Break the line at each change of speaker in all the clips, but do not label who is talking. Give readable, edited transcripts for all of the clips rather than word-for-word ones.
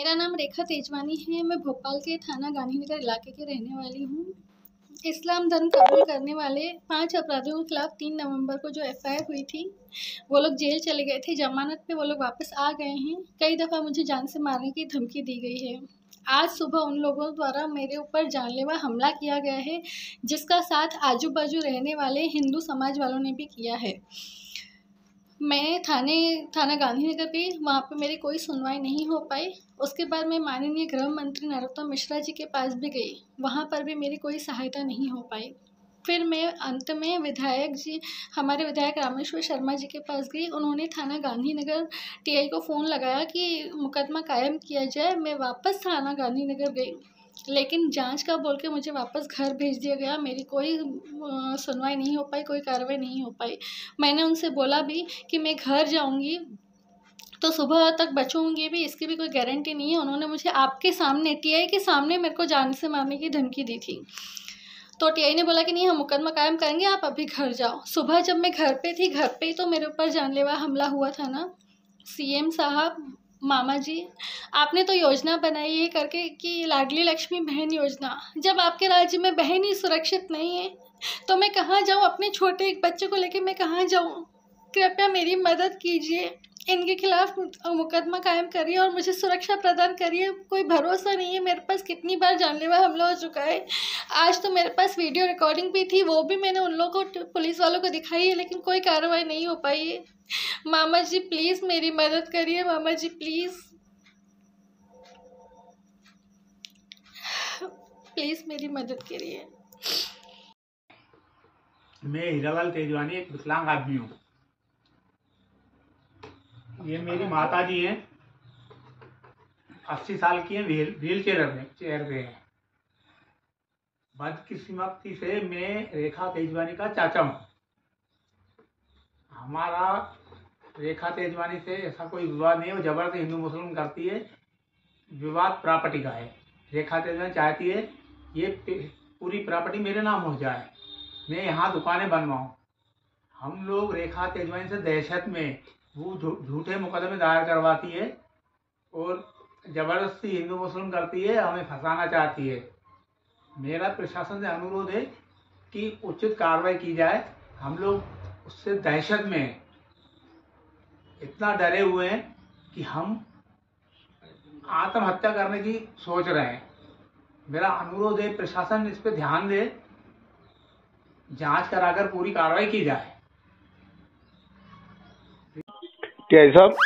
मेरा नाम रेखा तेजवानी है। मैं भोपाल के थाना गांधीनगर इलाके की रहने वाली हूँ। इस्लाम धर्म कबूल करने वाले 5 अपराधियों के खिलाफ 3 नवंबर को जो एफआईआर हुई थी, वो लोग जेल चले गए थे। जमानत पे वो लोग वापस आ गए हैं। कई दफ़ा मुझे जान से मारने की धमकी दी गई है। आज सुबह उन लोगों द्वारा मेरे ऊपर जानलेवा हमला किया गया है, जिसका साथ आजू बाजू रहने वाले हिंदू समाज वालों ने भी किया है। मैं थाना गांधीनगर गई, वहाँ पे मेरी कोई सुनवाई नहीं हो पाई। उसके बाद मैं माननीय गृह मंत्री नरोत्तम मिश्रा जी के पास भी गई, वहाँ पर भी मेरी कोई सहायता नहीं हो पाई। फिर मैं अंत में हमारे विधायक रामेश्वर शर्मा जी के पास गई। उन्होंने थाना गांधीनगर टीआई को फ़ोन लगाया कि मुकदमा कायम किया जाए। मैं वापस थाना गांधीनगर गई, लेकिन जांच का बोल के मुझे वापस घर भेज दिया गया। मेरी कोई सुनवाई नहीं हो पाई, कोई कार्रवाई नहीं हो पाई। मैंने उनसे बोला भी कि मैं घर जाऊंगी तो सुबह तक बचूंगी भी, इसकी भी कोई गारंटी नहीं है। उन्होंने मुझे आपके सामने, टीआई के सामने मेरे को जान से मारने की धमकी दी थी। तो टीआई ने बोला कि नहीं, हम मुकदमा कायम करेंगे, आप अभी घर जाओ। सुबह जब मैं घर पे थी, घर पे ही तो मेरे ऊपर जानलेवा हमला हुआ था ना। सीएम साहब, मामा जी, आपने तो योजना बनाई है करके कि लाडली लक्ष्मी बहन योजना। जब आपके राज्य में बहन ही सुरक्षित नहीं है तो मैं कहाँ जाऊँ? अपने छोटे एक बच्चे को लेकर मैं कहाँ जाऊँ? कृपया मेरी मदद कीजिए, इनके खिलाफ मुकदमा कायम करिए और मुझे सुरक्षा प्रदान करिए। कोई भरोसा नहीं है मेरे पास, कितनी बार जानलेवा हमला हो चुका है। आज तो मेरे पास वीडियो रिकॉर्डिंग भी थी, वो भी मैंने उन लोगों को, पुलिस वालों को दिखाई है, लेकिन कोई कार्रवाई नहीं हो पाई है। मामा जी प्लीज़ मेरी मदद करिए, मामा जी प्लीज़ प्लीज़ मेरी मदद करिए।
मैं हीरालाल तेजवानी एक विकलांग आदमी हूँ। ये मेरी माता जी हैं, 80 साल की हैं, व्हील चेयर पे हैं। बदकिस्मती से मैं रेखा तेजवानी का चाचा हूँ। हमारा रेखा तेजवानी से ऐसा कोई विवाद नहीं है। वो जबरदस्ती हिंदू मुस्लिम करती है, विवाद प्रॉपर्टी का है। रेखा तेजवानी चाहती है ये पूरी प्रॉपर्टी मेरे नाम हो जाए, मैं यहाँ दुकानें बनवाऊँ। हम लोग रेखा तेजवानी से दहशत में वो झूठे मुकदमे दायर करवाती है और ज़बरदस्ती हिंदू मुस्लिम करती है, हमें फंसाना चाहती है। मेरा प्रशासन से अनुरोध है कि उचित कार्रवाई की जाए। हम लोग उससे दहशत में हैं, इतना डरे हुए हैं कि हम आत्महत्या करने की सोच रहे हैं। मेरा अनुरोध है प्रशासन इस पर ध्यान दे, जांच कराकर पूरी कार्रवाई की जाए।
टीआई साहब,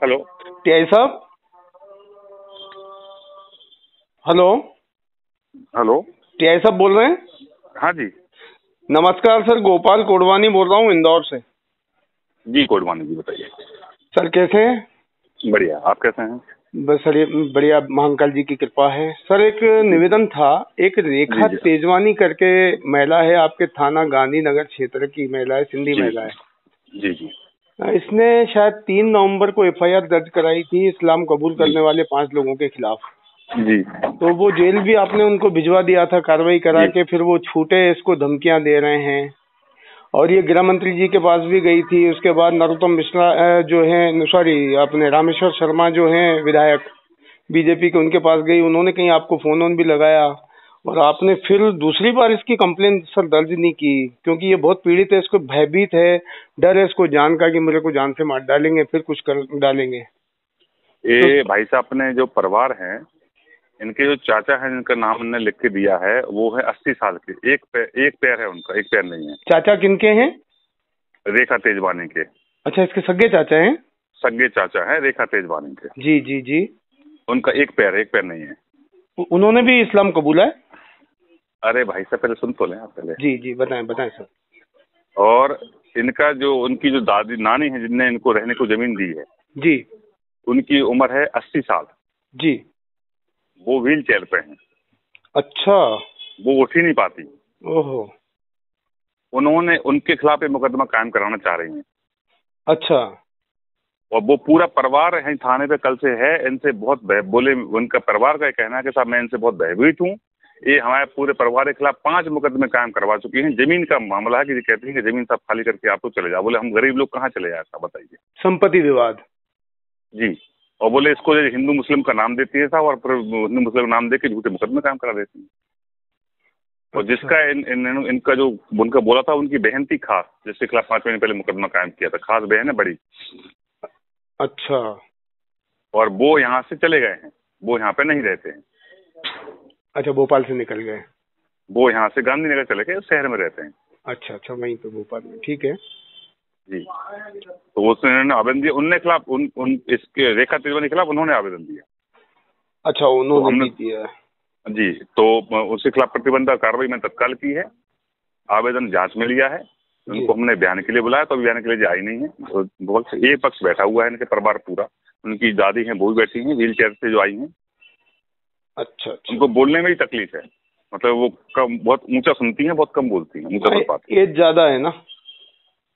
हेलो।
टीआई साहब, हेलो
हेलो,
टीआई साहब बोल रहे हैं?
हाँ जी।
नमस्कार सर, गोपाल कोडवानी बोल रहा हूँ इंदौर से।
जी कोडवानी जी, बताइए।
सर कैसे हैं?
बढ़िया, आप कैसे हैं?
बस सर ये बढ़िया, महाकाल जी की कृपा है। सर एक निवेदन था, एक रेखा
जी।
तेजवानी करके महिला है, आपके थाना गांधीनगर क्षेत्र की महिला है, सिंधी महिला है।
जी जी।
इसने शायद 3 नवंबर को एफआईआर दर्ज कराई थी इस्लाम कबूल करने वाले 5 लोगों के खिलाफ।
जी।
तो वो जेल भी आपने उनको भिजवा दिया था कार्रवाई करा के, फिर वो छूटे, इसको धमकियां दे रहे हैं। और ये गृह मंत्री जी के पास भी गई थी। उसके बाद नरोत्तम मिश्रा जो है, सॉरी अपने रामेश्वर शर्मा जो हैं विधायक बीजेपी के, उनके पास गई। उन्होंने कहीं आपको फोन भी लगाया और आपने फिर दूसरी बार इसकी कंप्लेन सर दर्ज नहीं की, क्योंकि ये बहुत पीड़ित है, इसको भयभीत है, डर है इसको जान का कि मेरे को जान से मार डालेंगे, फिर कुछ कर डालेंगे।
ये भाई साहब, अपने जो परिवार हैं, इनके जो चाचा हैं जिनका नाम उन्होंने लिख के दिया है, वो है 80 साल के। एक पैर है उनका, एक पैर नहीं है।
चाचा किनके हैं?
रेखा तेजवानी के।
अच्छा, इसके सगे चाचा हैं?
सगे चाचा है रेखा तेजवानी के।
जी जी जी।
उनका एक पैर नहीं है।
उन्होंने भी इस्लाम कबूला है?
अरे भाई साहब, पहले सुन तो लें आप पहले।
जी जी, बताएं बताएं सर।
और इनका जो, उनकी जो दादी नानी है जिनने इनको रहने को जमीन दी है
जी,
उनकी उम्र है 80 साल।
जी।
वो व्हील चेयर पे हैं।
अच्छा।
वो उठ ही नहीं पाती।
ओहो।
उन्होंने उनके खिलाफ एक मुकदमा कायम कराना चाह रही हैं।
अच्छा।
और वो पूरा परिवार है थाने पे कल से है। इनसे बहुत बोले, उनका परिवार का कहना है कि साहब मैं इनसे बहुत भयभीत हूँ। ये हमारे पूरे परिवार के खिलाफ 5 मुकदमे कायम करवा चुकी हैं। जमीन का मामला है कि ये कहती है कि जमीन सब खाली करके आप तो चले जाओ। बोले हम गरीब लोग कहाँ चले जाए, साहब बताइए।
संपत्ति विवाद।
जी। और बोले इसको हिंदू मुस्लिम का नाम देती है साहब, और फिर हिंदू मुस्लिम नाम दे के झूठे मुकदमे काम करा देती है। और जिसका इनका जो उनका बोला था, उनकी बहन थी खास, जिसके खिलाफ 5 महीने पहले मुकदमा कायम किया था, खास बहन है बड़ी।
अच्छा।
और वो यहाँ से चले गए हैं, वो यहाँ पे नहीं रहते हैं।
अच्छा, भोपाल से निकल गए।
वो यहाँ से गांधीनगर चले गए, शहर में रहते हैं।
अच्छा अच्छा, वहीं पे भोपाल में, ठीक है
जी। तो उसने आवेदन दिया, उनने खिलाफ इसके रेखा तेजवानी के खिलाफ उन्होंने आवेदन दिया।
अच्छा, उन्होंने दिया।
जी, तो उसके खिलाफ प्रतिबंधक कार्रवाई में तत्काल की है, आवेदन जांच में लिया है, उनको हमने बयान के लिए बुलाया, तो बयान के लिए आई नहीं है। तो एक पक्ष बैठा हुआ है, इनके परिवार पूरा, उनकी दादी हैं वो भी बैठी हैं, व्हील चेयर से जो आई हैं।
अच्छा,
उनको बोलने में ही तकलीफ है, मतलब वो कम, बहुत ऊंचा सुनती हैं, बहुत कम बोलती हैं, ऊंचा बोल पाती हैं।
एज ज्यादा है ना?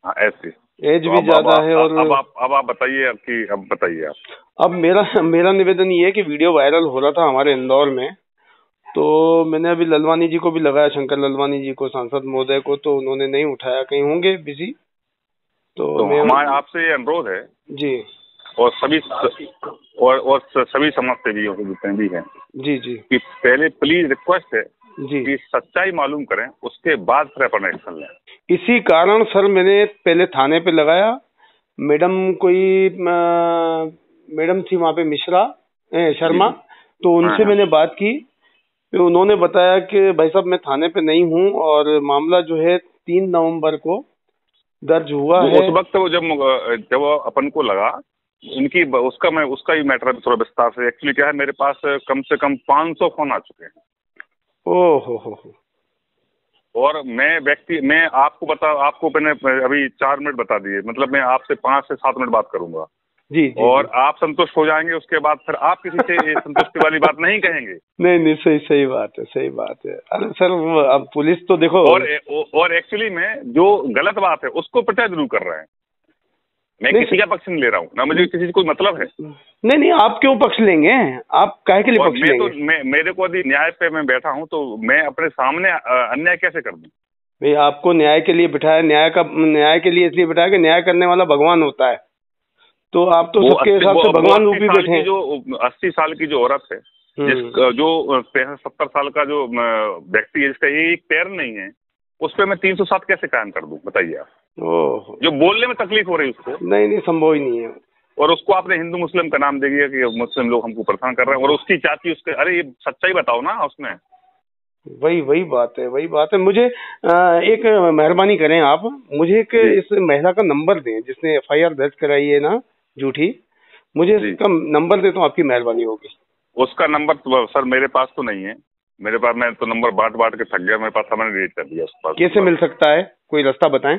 हाँ, ऐसे
एज भी ज्यादा है। और
अब आप बताइए, अब बताइए आप।
अब मेरा निवेदन ये है कि वीडियो वायरल हो रहा था हमारे इंदौर में, तो मैंने अभी ललवानी जी को भी लगाया, शंकर ललवानी जी को, सांसद महोदय को, तो उन्होंने नहीं उठाया, कहीं होंगे बिजी। तो
हमारा आपसे ये अनुरोध है
जी,
और सभी समाज सेवियों को जितने भी हैं
जी जी,
कि पहले प्लीज रिक्वेस्ट है
जी
कि सच्चाई मालूम करें, उसके बाद फिर अपन एक्शन लें।
इसी कारण सर मैंने पहले थाने पे लगाया। मैडम थी वहाँ पे, मिश्रा शर्मा, तो उनसे मैंने बात की। तो उन्होंने बताया कि भाई साहब मैं थाने पे नहीं हूँ, और मामला जो है 3 नवंबर को दर्ज हुआ है।
उस वक्त वो जब अपन को लगा इनकी उसका भी मैटर थोड़ा विस्तार से। एक्चुअली क्या है, मेरे पास कम से कम 500 फोन आ चुके हैं।
ओह हो।
और मैं आपको मैंने अभी 4 मिनट बता दिए, मतलब मैं आपसे 5 से 7 मिनट बात करूंगा।
जी,
और आप संतुष्ट हो जाएंगे, उसके बाद फिर आप किसी से ये संतुष्टि वाली बात नहीं कहेंगे।
नहीं, सही बात है। अरे सर, अब पुलिस तो देखो,
और एक्चुअली में जो गलत बात है उसको प्रचार जरूर कर रहे हैं। मैं किसी का पक्ष नहीं ले रहा हूँ ना, मुझे किसी से कोई मतलब है।
नहीं, आप क्यों पक्ष लेंगे? आप काहे के लिए पक्ष लेंगे?
मेरे को यदि न्याय पे मैं बैठा हूँ, तो मैं अपने सामने अन्याय कैसे कर दूं?
भाई, आपको न्याय के लिए बिठाया, न्याय के लिए इसलिए बिठाया कि न्याय करने वाला भगवान होता है। तो आप तो सबके हिसाब से भगवान रूपी बैठे हैं।
जो 80 साल की जो औरत है, जो 70 साल का जो व्यक्ति है, जिसका एक पैर नहीं है, उस पर मैं 307 कैसे कायम कर दूं, बताइए आप। जो बोलने में तकलीफ हो रही है उसको। नहीं,
संभव ही नहीं है।
और उसको आपने हिंदू मुस्लिम का नाम दे दिया कि मुस्लिम लोग हमको परेशान कर रहे हैं, और उसकी चाची उसके, अरे ये सच्चाई बताओ ना उसमें।
वही बात है। मुझे एक मेहरबानी करें आप, मुझे एक इस महिला का नंबर दें जिसने FIR दर्ज कराई है ना, झूठी। मुझे इसका नंबर दे तो आपकी मेहरबानी होगी।
उसका नंबर तो सर मेरे पास तो नहीं है। मेरे पास, मैं तो नंबर बांट के थक गया, मेरे पास मैंने डिलीट कर दिया उसके पास।
कैसे मिल सकता है, कोई रास्ता बताएं?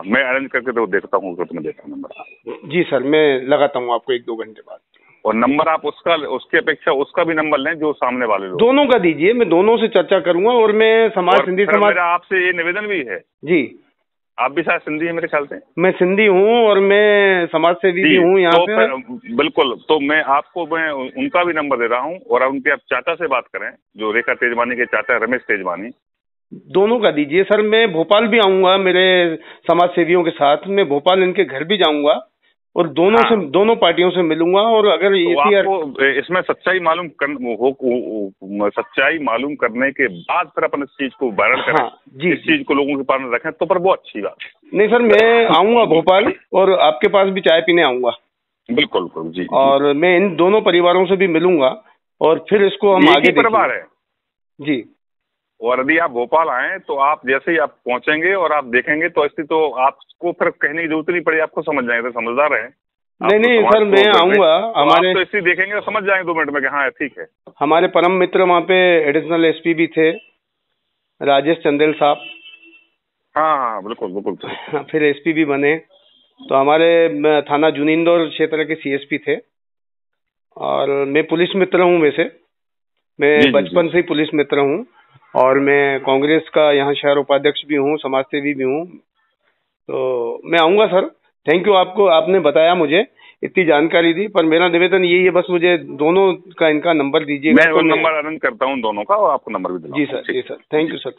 मैं अरेंज करके तो देखता हूँ, तो तुम्हें देता हूँ नंबर।
जी सर, मैं लगाता हूँ आपको 1-2 घंटे बाद।
और नंबर आप उसकी अपेक्षा उसका भी नंबर लें जो सामने वाले लोग।
दोनों का दीजिए, मैं दोनों से चर्चा करूंगा। और मैं सिंधी समाज,
मेरा आपसे ये निवेदन भी है जी, आप भी शायद सिंधी है मेरे ख्याल से।
मैं सिंधी हूँ और मैं समाज सेवी भी हूँ यहाँ पे।
बिल्कुल, तो मैं उनका भी नंबर दे रहा हूँ, और उनके आप चाचा से बात करें, जो रेखा तेजवानी के चाचा रमेश तेजवानी।
दोनों का दीजिए सर। मैं भोपाल भी आऊंगा मेरे समाज सेवियों के साथ, मैं भोपाल इनके घर भी जाऊंगा और दोनों पार्टियों से मिलूंगा। और अगर
तो आपको इसमें सच्चाई मालूम करने के बाद फिर अपन इस चीज को वायरल करें, जी, इस चीज को लोगों के पास रखें, तो पर बहुत अच्छी बात।
नहीं सर, मैं आऊंगा भोपाल और आपके पास भी चाय पीने आऊंगा।
बिल्कुल जी।
और मैं इन दोनों परिवारों से भी मिलूंगा और फिर इसको हम आगे
परिवार है
जी।
और यदि आप भोपाल आए तो आप जैसे ही आप पहुंचेंगे और आप देखेंगे तो ऐसी, तो आपको फिर कहने की जरूरत नहीं पड़ी, आपको समझ जाएंगे, तो समझदार है।
नहीं सर, मैं आऊंगा। हमारे
तो ऐसे देखेंगे तो समझ जाएंगे 2 मिनट में कि हाँ ठीक है।
हमारे परम मित्र वहाँ पे एडिशनल SP भी थे, राजेश चंदेल साहब।
हाँ, बिल्कुल।
फिर SP भी बने। तो हमारे थाना जूनिंदौर क्षेत्र के CSP थे। और मैं पुलिस मित्र हूँ, वैसे मैं बचपन से ही पुलिस मित्र हूँ। और मैं कांग्रेस का यहाँ शहर उपाध्यक्ष भी हूँ, समाज सेवी भी हूँ। तो मैं आऊंगा सर। थैंक यू, आपने बताया, मुझे इतनी जानकारी दी। पर मेरा निवेदन यही है, बस मुझे दोनों का इनका नंबर दीजिएगा।
मैं नंबर अरेंज करता हूँ दोनों का, और आपको नंबर भी दूंगा।
जी सर। Thank you sir.